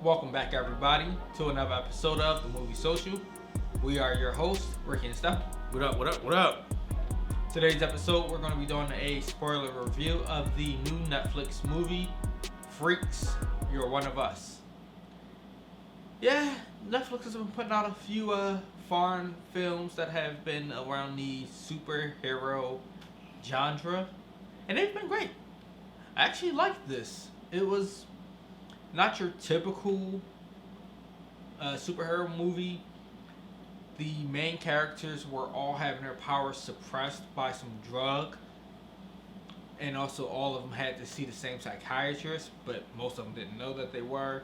Welcome back, everybody, to another episode of The Movie Social. We are your hosts, Ricky and Steph. What up, what up, what up? Today's episode, we're going to be doing a spoiler review of the new Netflix movie, Freaks, You're One of Us. Yeah, Netflix has been putting out a few foreign films that have been around the superhero genre, and they've been great. I actually liked this. It was not your typical superhero movie. The main characters were all having their powers suppressed by some drug, and also all of them had to see the same psychiatrist, but most of them didn't know that they were.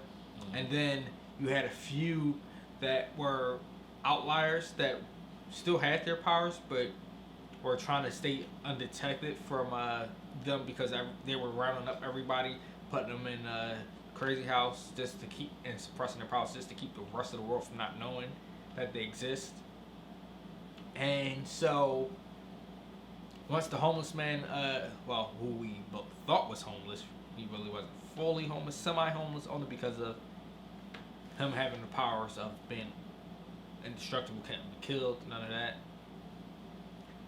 And then you had a few that were outliers that still had their powers, but were trying to stay undetected from them because they were rounding up everybody, putting them in crazy house just to keep, and suppressing their powers just to keep the rest of the world from not knowing that they exist. And so once the homeless man, who we both thought was homeless, he really wasn't fully homeless, semi-homeless, only because of him having the powers of being indestructible, can't be killed, none of that.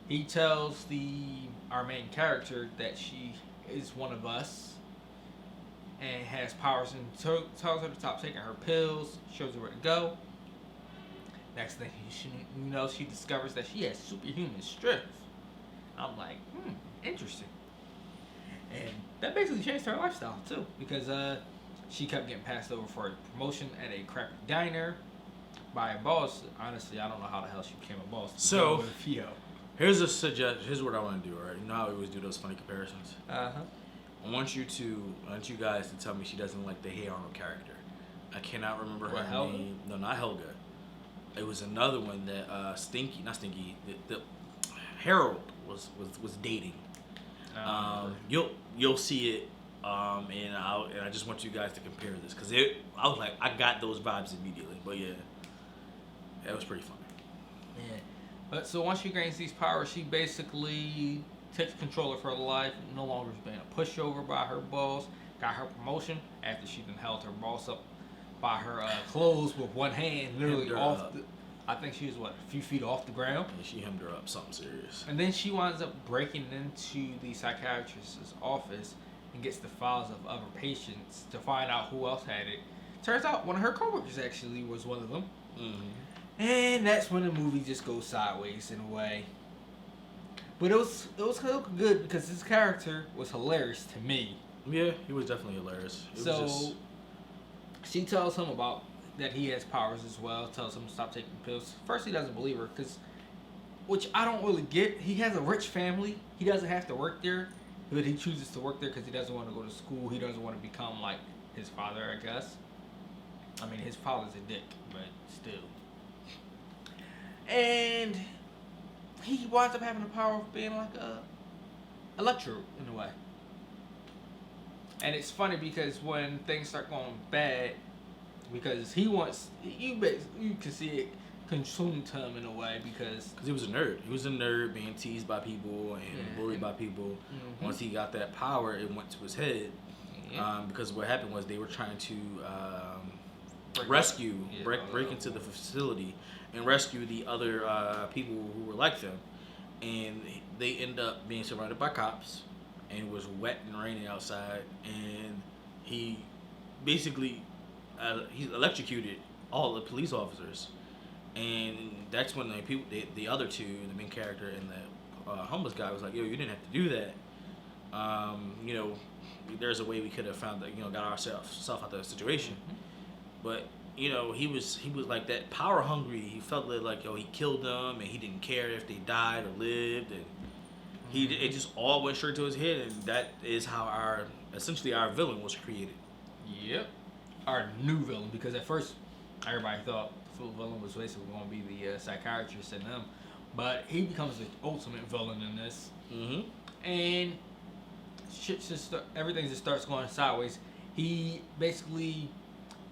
He tells our main character that she is one of us and has powers, and tells her to stop taking her pills, shows her where to go. Next thing she discovers that she has superhuman strength. I'm like, interesting. And that basically changed her lifestyle too, because she kept getting passed over for a promotion at a crappy diner by a boss. Honestly, I don't know how the hell she became a boss. So, here's a suggestion. Here's what I want to do. Right, you know how we always do those funny comparisons. I want you guys to tell me she doesn't like the Hey Arnold character. I cannot remember her name. No, not Helga. It was another one that the Harold was dating. You'll see it, and I just want you guys to compare this because I was like, I got those vibes immediately. But yeah, that was pretty funny. Yeah, but so once she gains these powers, she basically takes control of her life. No longer is being a pushover by her boss. Got her promotion after she then held her boss up by her clothes with one hand, literally off. I think she was a few feet off the ground. And she hemmed her up, something serious. And then she winds up breaking into the psychiatrist's office and gets the files of other patients to find out who else had it. Turns out one of her coworkers actually was one of them. Mm-hmm. And that's when the movie just goes sideways in a way. But it was good because this character was hilarious to me. Yeah, he was definitely hilarious. She tells him about that he has powers as well. Tells him to stop taking pills. First, he doesn't believe her which I don't really get. He has a rich family. He doesn't have to work there, but he chooses to work there because he doesn't want to go to school. He doesn't want to become like his father, I guess. I mean, his father's a dick, but still. And he winds up having the power of being like a lecturer in a way. And it's funny because when things start going bad, because you can see it consumed him in a way because he was a nerd. He was a nerd being teased by people and bullied by people. Mm-hmm. Once he got that power, it went to his head. Yeah. Because what happened was they were trying to break into the facility and rescue the other people who were like them. And they end up being surrounded by cops. And it was wet and raining outside, and he basically he electrocuted all the police officers, and that's when the other two, the main character and the homeless guy, was like, "Yo, you didn't have to do that. There's a way we could have found that, got ourselves out of the situation." Mm-hmm. But he was like that power hungry. He felt like he killed them, and he didn't care if they died or lived, and it just all went straight to his head, and that is how our villain was created. Yep. Our new villain, because at first everybody thought the full villain was basically going to be the psychiatrist and them, but he becomes the ultimate villain in this. Mm-hmm. And everything just starts going sideways. He basically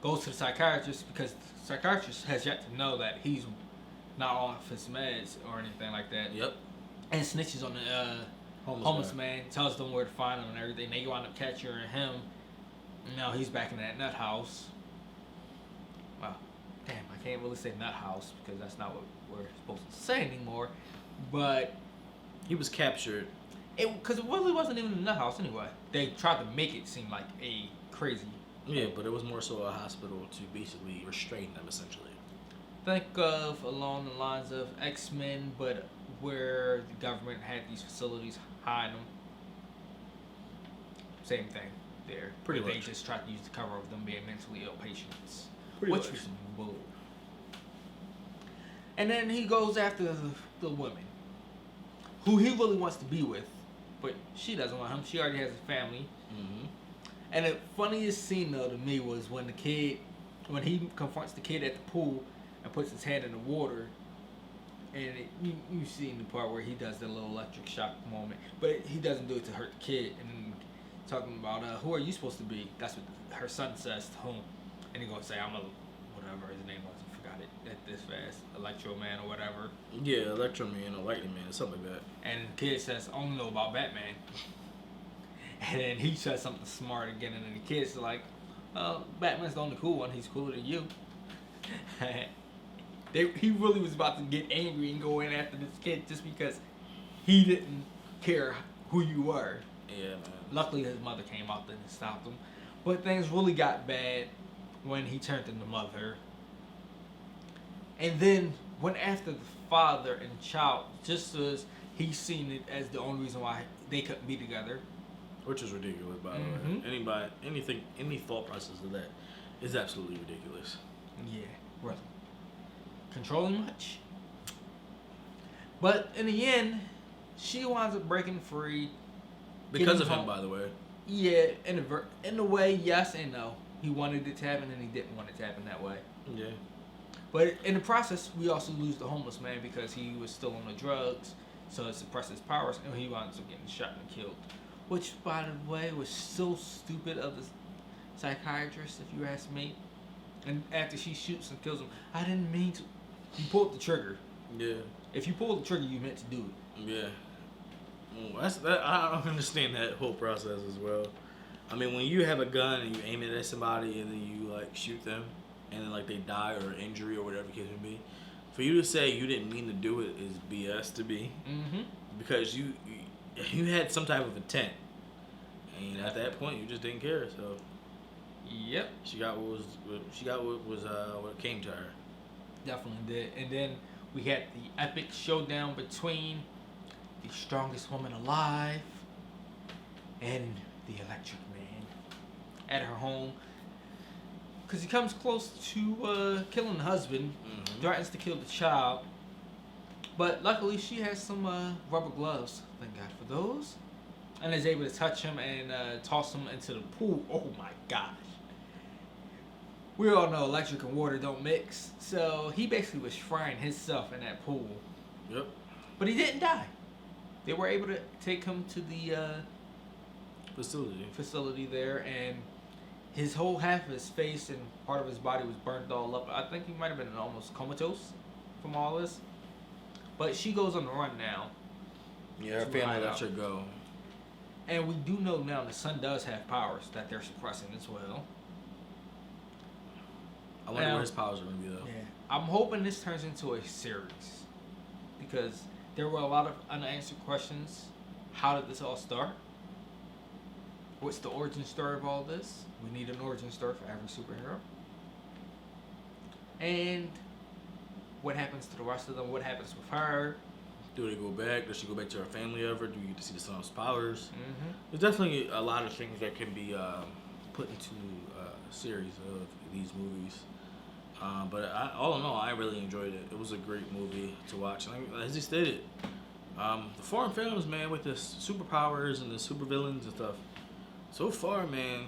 goes to the psychiatrist because the psychiatrist has yet to know that he's not off his meds or anything like that. Yep. And snitches on the homeless man, tells them where to find him and everything. They wind up capturing him. Now he's back in that nut house. can't really say nut house because that's not what we're supposed to say anymore. But He was captured. because it really wasn't even a nut house anyway. They tried to make it seem like a crazy. Yeah, but it was more so a hospital to basically restrain them, essentially. Think of along the lines of X-Men, but where the government had these facilities hide them. Same thing there. Pretty They much. just tried to use the cover of them being mentally ill patients. Pretty which much. was bull. And then he goes after the woman who he really wants to be with, but she doesn't want him. She already has a family. Mm-hmm. And the funniest scene though to me was when he confronts the kid at the pool and puts his hand in the water, and you see in the part where he does the little electric shock moment, but he doesn't do it to hurt the kid. And then talking about who are you supposed to be? That's what her son says to him, and he gonna say I'm a whatever his name was. I forgot it at this fast, Electro Man or whatever. Yeah, Electro Man or Lightning Man or something like that. And the kid says, I only know about Batman. And then he says something smart again, and then the kid's like, Batman's the only cool one. He's cooler than you. He really was about to get angry and go in after this kid just because he didn't care who you were. Yeah, man. Luckily, his mother came out and stopped him. But things really got bad when he turned into mother. And then went after the father and child just as he seen it as the only reason why they couldn't be together. Which is ridiculous, by the way. Any thought process of that is absolutely ridiculous. Yeah, really. Controlling much. But in the end, she winds up breaking free. Because of getting him, home. by the way. Yeah, in a way, yes and no. He wanted it to happen and he didn't want it to happen that way. Yeah. But in the process, we also lose the homeless man because he was still on the drugs, so it suppressed his powers, and he winds up getting shot and killed. Which, by the way, was so stupid of the psychiatrist, if you ask me. And after she shoots and kills him, I didn't mean to. You pulled the trigger. Yeah. If you pulled the trigger, you meant to do it. Yeah. I don't understand that whole process as well. I mean, when you have a gun and you aim it at somebody and then you like shoot them and then like they die or injury or whatever the case may be, for you to say you didn't mean to do it is BS to me. Mm-hmm. Because you had some type of intent, and at that point you just didn't care. So Yep. she got what came to her. Definitely did. And then we had the epic showdown between the strongest woman alive and the Electric Man at her home. Because he comes close to killing the husband, threatens to kill the child. But luckily she has some rubber gloves, thank God for those. And is able to touch him and toss him into the pool. Oh my gosh. We all know electric and water don't mix. So he basically was frying himself in that pool. Yep. But he didn't die. They were able to take him to the facility there, and his whole half of his face and part of his body was burnt all up. I think he might have been almost comatose from all this. But she goes on the run now. Yeah, her family let her go. And we do know now the son does have powers that they're suppressing as well. I wonder where his powers are going to be, though. Yeah. I'm hoping this turns into a series. Because there were a lot of unanswered questions. How did this all start? What's the origin story of all this? We need an origin story for every superhero. And what happens to the rest of them? What happens with her? Do they go back? Does she go back to her family ever? Do we get to see the son's powers? Mm-hmm. There's definitely a lot of things that can be put into a series of these movies. But all in all, I really enjoyed it. It was a great movie to watch. And as he stated, the foreign films, man, with the superpowers and the supervillains and stuff, so far, man,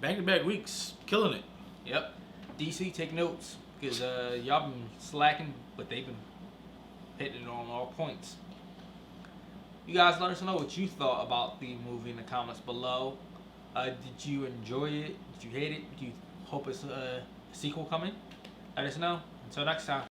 back-to-back weeks, killing it. Yep. DC, take notes. Because y'all been slacking, but they've been hitting it on all points. You guys let us know what you thought about the movie in the comments below. Did you enjoy it? Did you hate it? Do you hope it's a sequel coming? Let us know. Until next time.